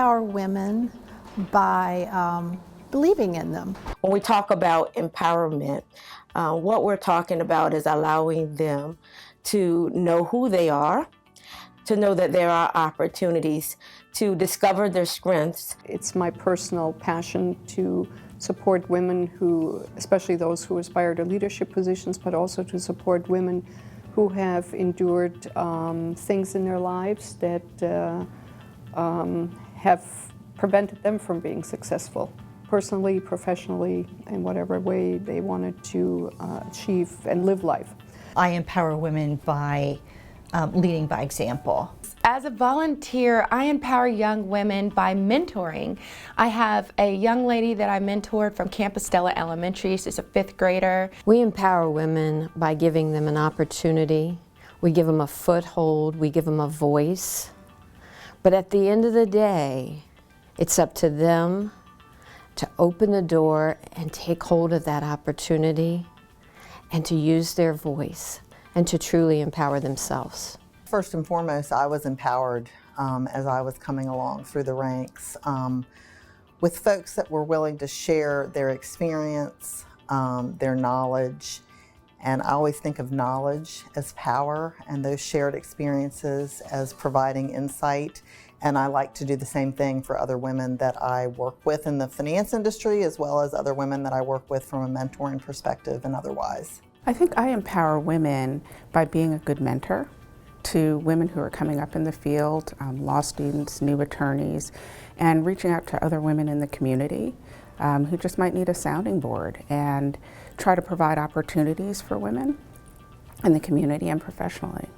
empower women by believing in them. When we talk about empowerment, what we're talking about is allowing them to know who they are, to know that there are opportunities, to discover their strengths. It's my personal passion to support women who, especially those who aspire to leadership positions, but also to support women who have endured things in their lives that have prevented them from being successful, personally, professionally, in whatever way they wanted to achieve and live life. I empower women by leading by example. As a volunteer, I empower young women by mentoring. I have a young lady that I mentored from Campostella Elementary. She's a 5th grader. We empower women by giving them an opportunity. We give them a foothold. We give them a voice. But at the end of the day, it's up to them to open the door and take hold of that opportunity and to use their voice and to truly empower themselves. First and foremost, I was empowered as I was coming along through the ranks with folks that were willing to share their experience, their knowledge, and I always think of knowledge as power and those shared experiences as providing insight. And I like to do the same thing for other women that I work with in the finance industry, as well as other women that I work with from a mentoring perspective and otherwise. I think I empower women by being a good mentor to women who are coming up in the field, law students, new attorneys, and reaching out to other women in the community who just might need a sounding board, and try to provide opportunities for women in the community and professionally.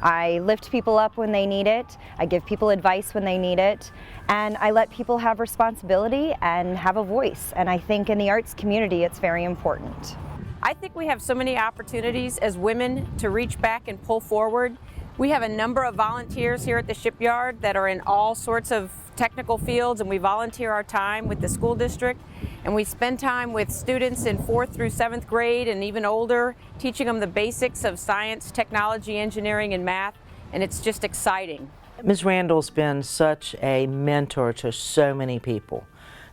I lift people up when they need it, I give people advice when they need it, and I let people have responsibility and have a voice. And I think in the arts community it's very important. I think we have so many opportunities as women to reach back and pull forward. We have a number of volunteers here at the shipyard that are in all sorts of technical fields, and we volunteer our time with the school district, and we spend time with students in 4th through 7th grade and even older, teaching them the basics of science, technology, engineering, and math, and it's just exciting. Ms. Randall's been such a mentor to so many people,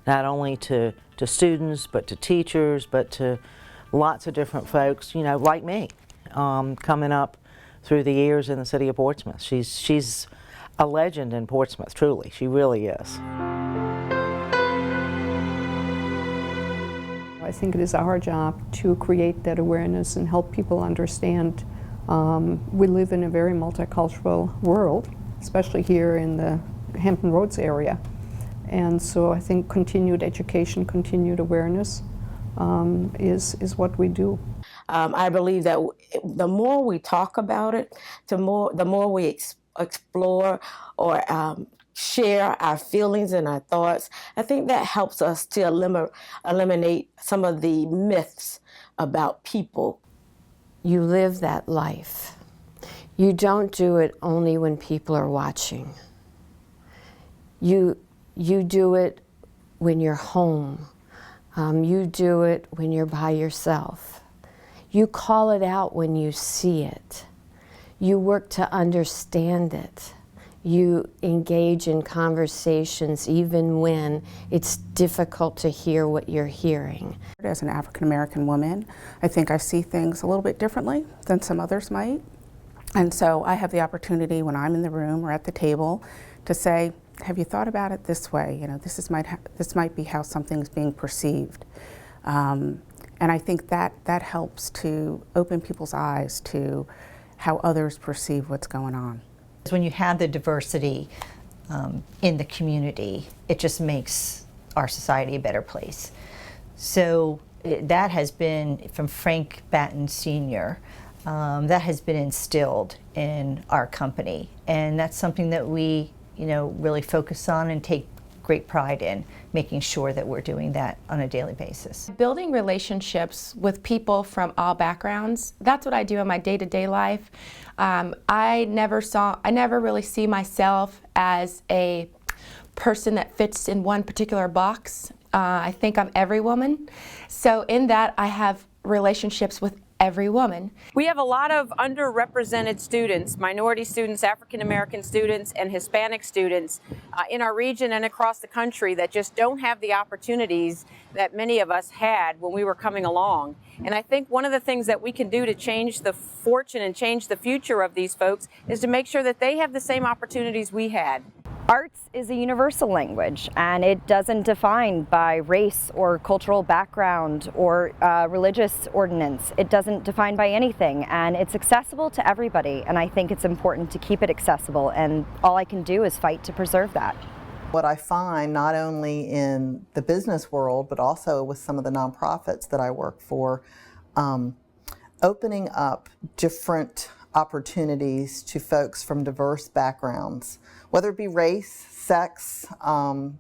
not only to students, but to teachers, but to lots of different folks, you know, like me, coming up through the years in the city of Portsmouth. She's a legend in Portsmouth, truly. She really is. I think it is our job to create that awareness and help people understand we live in a very multicultural world, especially here in the Hampton Roads area. And so I think continued education, continued awareness is what we do. I believe that the more we talk about it, the more we explore or share our feelings and our thoughts, I think that helps us to eliminate some of the myths about people. You live that life. You don't do it only when people are watching. You do it when you're home. You do it when you're by yourself. You call it out when you see it. You work to understand it. You engage in conversations even when it's difficult to hear what you're hearing. As an African-American woman, I think I see things a little bit differently than some others might. And so I have the opportunity when I'm in the room or at the table to say, have you thought about it this way? You know, this might be how something's being perceived. And I think that helps to open people's eyes to how others perceive what's going on. When you have the diversity in the community, it just makes our society a better place. So that has been, from Frank Batten Sr., that has been instilled in our company. And that's something that we, really focus on and take great pride in, making sure that we're doing that on a daily basis. Building relationships with people from all backgrounds, that's what I do in my day-to-day life. I never really see myself as a person that fits in one particular box. I think I'm every woman. So in that, I have relationships with every woman. We have a lot of underrepresented students, minority students, African American students, and Hispanic students in our region and across the country that just don't have the opportunities that many of us had when we were coming along. And I think one of the things that we can do to change the fortune and change the future of these folks is to make sure that they have the same opportunities we had. Arts is a universal language, and it doesn't define by race or cultural background or religious ordinance. It doesn't define by anything, and it's accessible to everybody, and I think it's important to keep it accessible, and all I can do is fight to preserve that. What I find not only in the business world, but also with some of the nonprofits that I work for, opening up different opportunities to folks from diverse backgrounds, whether it be race, sex,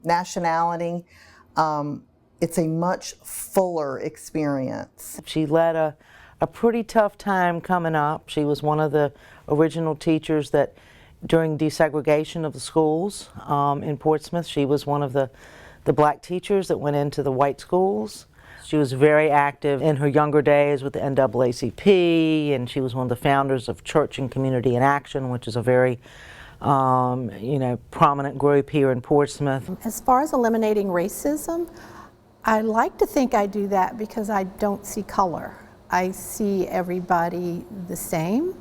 nationality. It's a much fuller experience. She led a pretty tough time coming up. She was one of the original teachers that during desegregation of the schools in Portsmouth, she was one of the black teachers that went into the white schools. She was very active in her younger days with the NAACP, and she was one of the founders of Church and Community in Action, which is a very prominent group here in Portsmouth. As far as eliminating racism, I like to think I do that because I don't see color. I see everybody the same,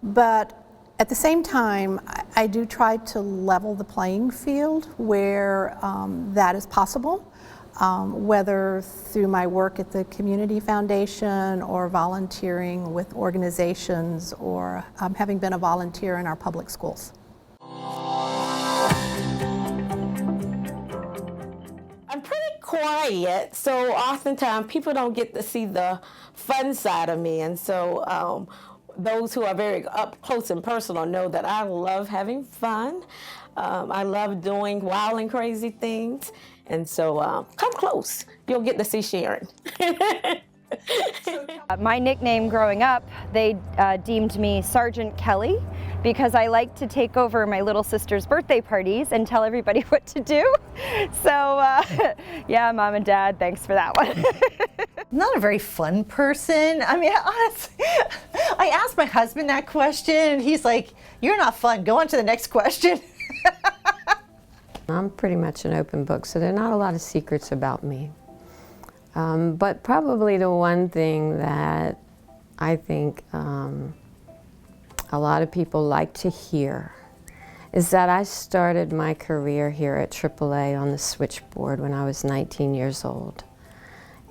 but at the same time, I do try to level the playing field where that is possible. Whether through my work at the Community Foundation or volunteering with organizations or having been a volunteer in our public schools. I'm pretty quiet, so oftentimes people don't get to see the fun side of me, and so those who are very up close and personal know that I love having fun. I love doing wild and crazy things. And so come close. You'll get to see Sharon. My nickname growing up, they deemed me Sergeant Kelly because I like to take over my little sister's birthday parties and tell everybody what to do. So yeah, Mom and Dad, thanks for that one. I'm not a very fun person. I mean, honestly, I asked my husband that question and he's like, "You're not fun, go on to the next question." I'm pretty much an open book, so there are not a lot of secrets about me. But probably the one thing that I think a lot of people like to hear is that I started my career here at AAA on the switchboard when I was 19 years old.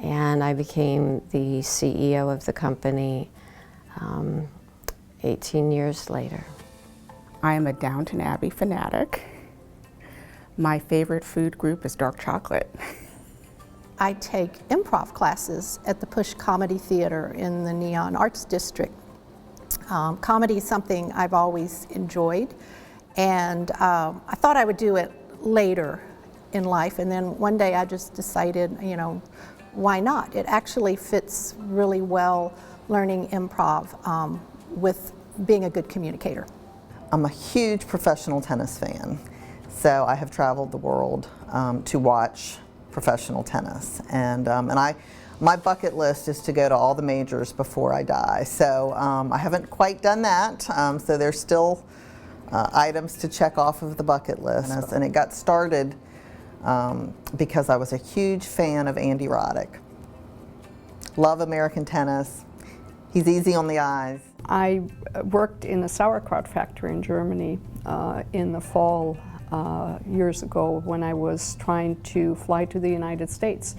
And I became the CEO of the company 18 years later. I am a Downton Abbey fanatic. My favorite food group is dark chocolate. I take improv classes at the Push Comedy Theater in the Neon Arts District. Comedy is something I've always enjoyed, and I thought I would do it later in life, and then one day I just decided, why not? It actually fits really well learning improv with being a good communicator. I'm a huge professional tennis fan, so I have traveled the world to watch professional tennis, and my bucket list is to go to all the majors before I die. So I haven't quite done that, so there's still items to check off of the bucket list, and it got started because I was a huge fan of Andy Roddick. Love American tennis. He's easy on the eyes. I worked in a sauerkraut factory in Germany in the fall years ago when I was trying to fly to the United States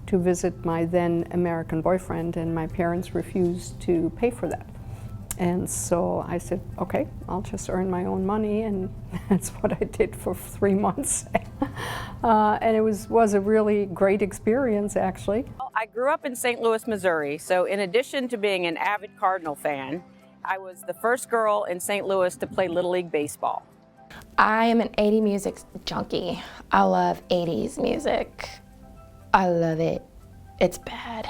to visit my then American boyfriend, and my parents refused to pay for that. And so I said, okay, I'll just earn my own money, and that's what I did for 3 months. And it was a really great experience, actually. I grew up in St. Louis, Missouri, so in addition to being an avid Cardinal fan, I was the first girl in St. Louis to play Little League Baseball. I am an 80s music junkie. I love 80s music. I love it. It's bad.